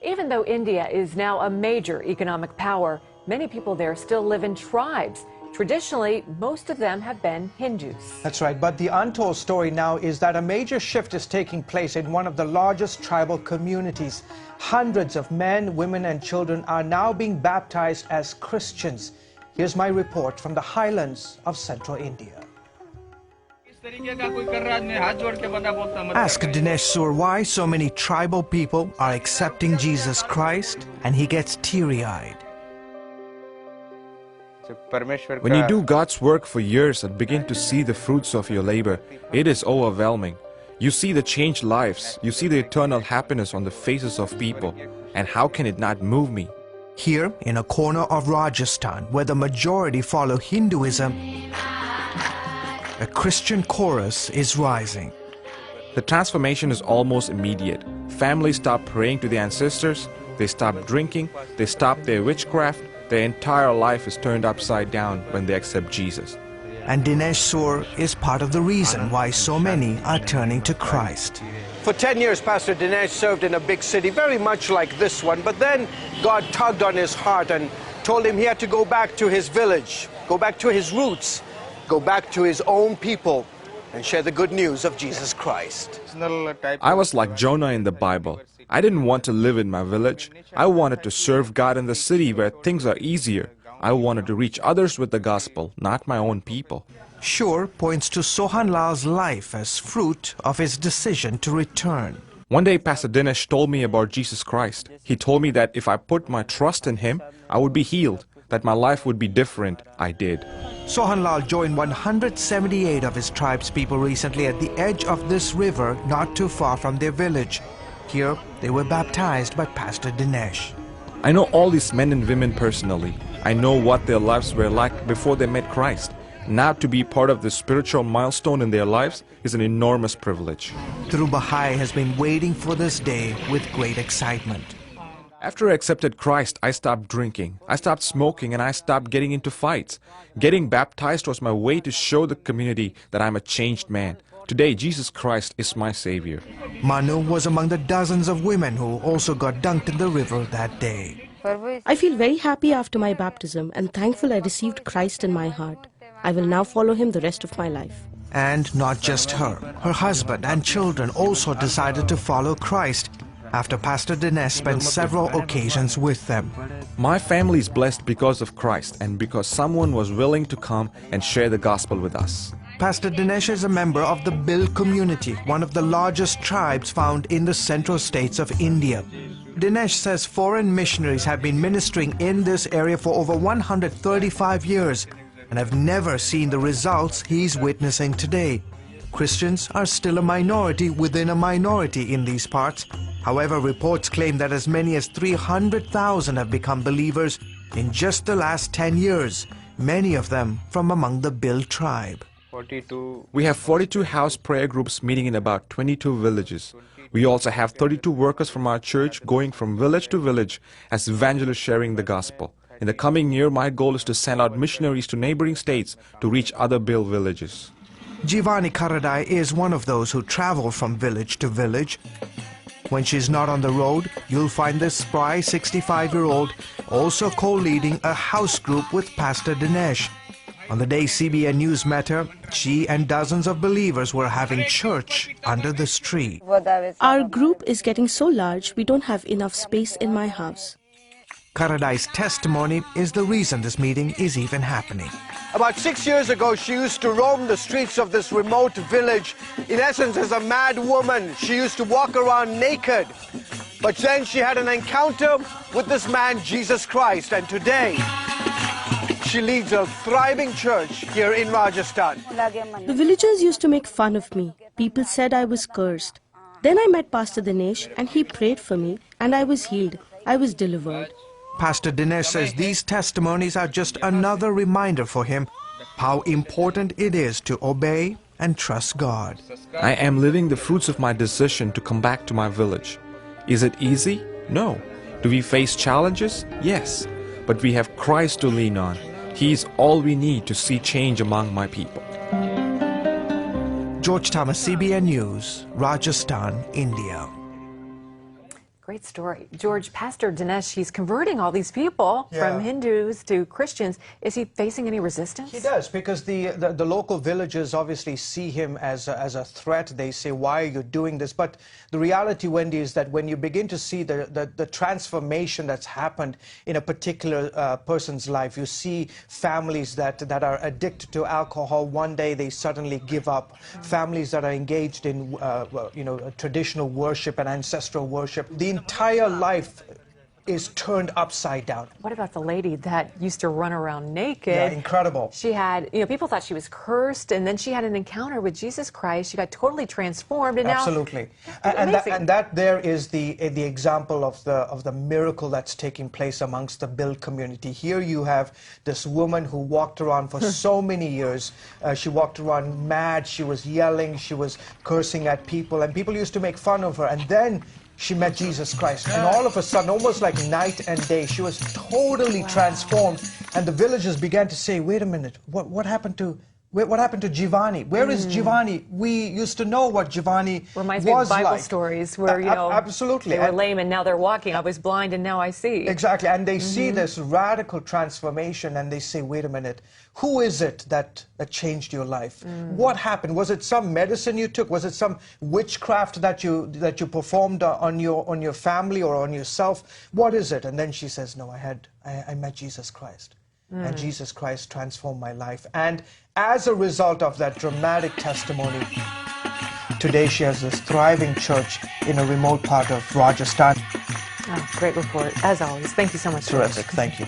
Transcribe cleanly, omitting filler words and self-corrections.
Even though India is now a major economic power, many people there still live in tribes. Traditionally, most of them have been Hindus. That's right, but the untold story now is that a major shift is taking place in one of the largest tribal communities. Hundreds of men, women and children are now being baptized as Christians. Here's my report from the highlands of central India. Ask Dinesh Sur why so many tribal people are accepting Jesus Christ, and he gets teary-eyed. When you do God's work for years and begin to see the fruits of your labor, it is overwhelming. You see the changed lives, you see the eternal happiness on the faces of people, and how can it not move me? Here, in a corner of Rajasthan, where the majority follow Hinduism, a Christian chorus is rising. The transformation is almost immediate. Families stop praying to their ancestors, they stop drinking, they stop their witchcraft. Their entire life is turned upside down when they accept Jesus. And Dinesh Sur is part of the reason why so many are turning to Christ. For 10 years, Pastor Dinesh served in a big city, very much like this one, but then God tugged on his heart and told him he had to go back to his village, go back to his roots, go back to his own people and share the good news of Jesus Christ. I was like Jonah in the Bible. I didn't want to live in my village. I wanted to serve God in the city where things are easier. I wanted to reach others with the gospel, not my own people. Shur points to Sohan Lal's life as fruit of his decision to return. One day Pastor Dinesh told me about Jesus Christ. He told me that if I put my trust in him, I would be healed, that my life would be different. I did. Sohan Lal joined 178 of his tribe's people recently at the edge of this river not too far from their village. Here, they were baptized by Pastor Dinesh. I know all these men and women personally. I know what their lives were like before they met Christ. Now to be part of this spiritual milestone in their lives is an enormous privilege. Dhruv Bahai has been waiting for this day with great excitement. After I accepted Christ, I stopped drinking, I stopped smoking, and I stopped getting into fights. Getting baptized was my way to show the community that I'm a changed man. Today, Jesus Christ is my Savior. Manu was among the dozens of women who also got dunked in the river that day. I feel very happy after my baptism and thankful I received Christ in my heart. I will now follow him the rest of my life. And not just her. Her husband and children also decided to follow Christ after Pastor Dinesh spent several occasions with them. My family is blessed because of Christ and because someone was willing to come and share the gospel with us. Pastor Dinesh is a member of the Bil community, one of the largest tribes found in the central states of India. Dinesh says foreign missionaries have been ministering in this area for over 135 years and have never seen the results he's witnessing today. Christians are still a minority within a minority in these parts. However, reports claim that as many as 300,000 have become believers in just the last 10 years, many of them from among the Bil tribe. We have 42 house prayer groups meeting in about 22 villages. We also have 32 workers from our church going from village to village as evangelists sharing the gospel. In the coming year, my goal is to send out missionaries to neighboring states to reach other Bil villages. Jivani Karadai is one of those who travel from village to village. When she's not on the road, you'll find this spry 65-year-old also co-leading a house group with Pastor Dinesh. On the day CBN News met her, she and dozens of believers were having church under this tree. Our group is getting so large, we don't have enough space in my house. Karadai's testimony is the reason this meeting is even happening. About 6 years ago, she used to roam the streets of this remote village. In essence, as a mad woman, she used to walk around naked. But then she had an encounter with this man, Jesus Christ, and today she leads a thriving church here in Rajasthan. The villagers used to make fun of me. People said I was cursed. Then I met Pastor Dinesh and he prayed for me and I was healed. I was delivered. Pastor Dinesh says these testimonies are just another reminder for him how important it is to obey and trust God. I am living the fruits of my decision to come back to my village. Is it easy? No. Do we face challenges? Yes. But we have Christ to lean on. He is all we need to see change among my people. George Thomas, CBN News, Rajasthan, India. Great story. George, Pastor Dinesh, he's converting all these people from Hindus to Christians. Is he facing any resistance? He does, because the local villagers obviously see him as a threat. They say, why are you doing this? But the reality, Wendy, is that when you begin to see the transformation that's happened in a particular person's life, you see families that are addicted to alcohol. One day they suddenly give up. Families that are engaged in traditional worship and ancestral worship. The entire life is turned upside down. What about the lady that used to run around naked? Yeah, incredible. She had, people thought she was cursed, and then she had an encounter with Jesus Christ. She got totally transformed, and absolutely. Now, and that there is the example of the miracle that's taking place amongst the Bill community. Here you have this woman who walked around for so many years. She walked around mad. She was yelling. She was cursing at people, and people used to make fun of her. And then she met Jesus Christ, and all of a sudden, almost like night and day, she was totally transformed. And the villagers began to say, wait a minute, what happened to Jivani? Where is Jivani? We used to know what Jivani reminds me of Bible stories where, absolutely. They were lame and now they're walking. I was blind and now I see. Exactly. And they see this radical transformation and they say, wait a minute, who is it that changed your life? What happened? Was it some medicine you took? Was it some witchcraft that you performed on your family or on yourself? What is it? And then she says, no, I met Jesus Christ. And Jesus Christ transformed my life. And as a result of that dramatic testimony, today she has this thriving church in a remote part of Rajasthan. Oh, great report, as always. Thank you so much. Terrific. Thank you.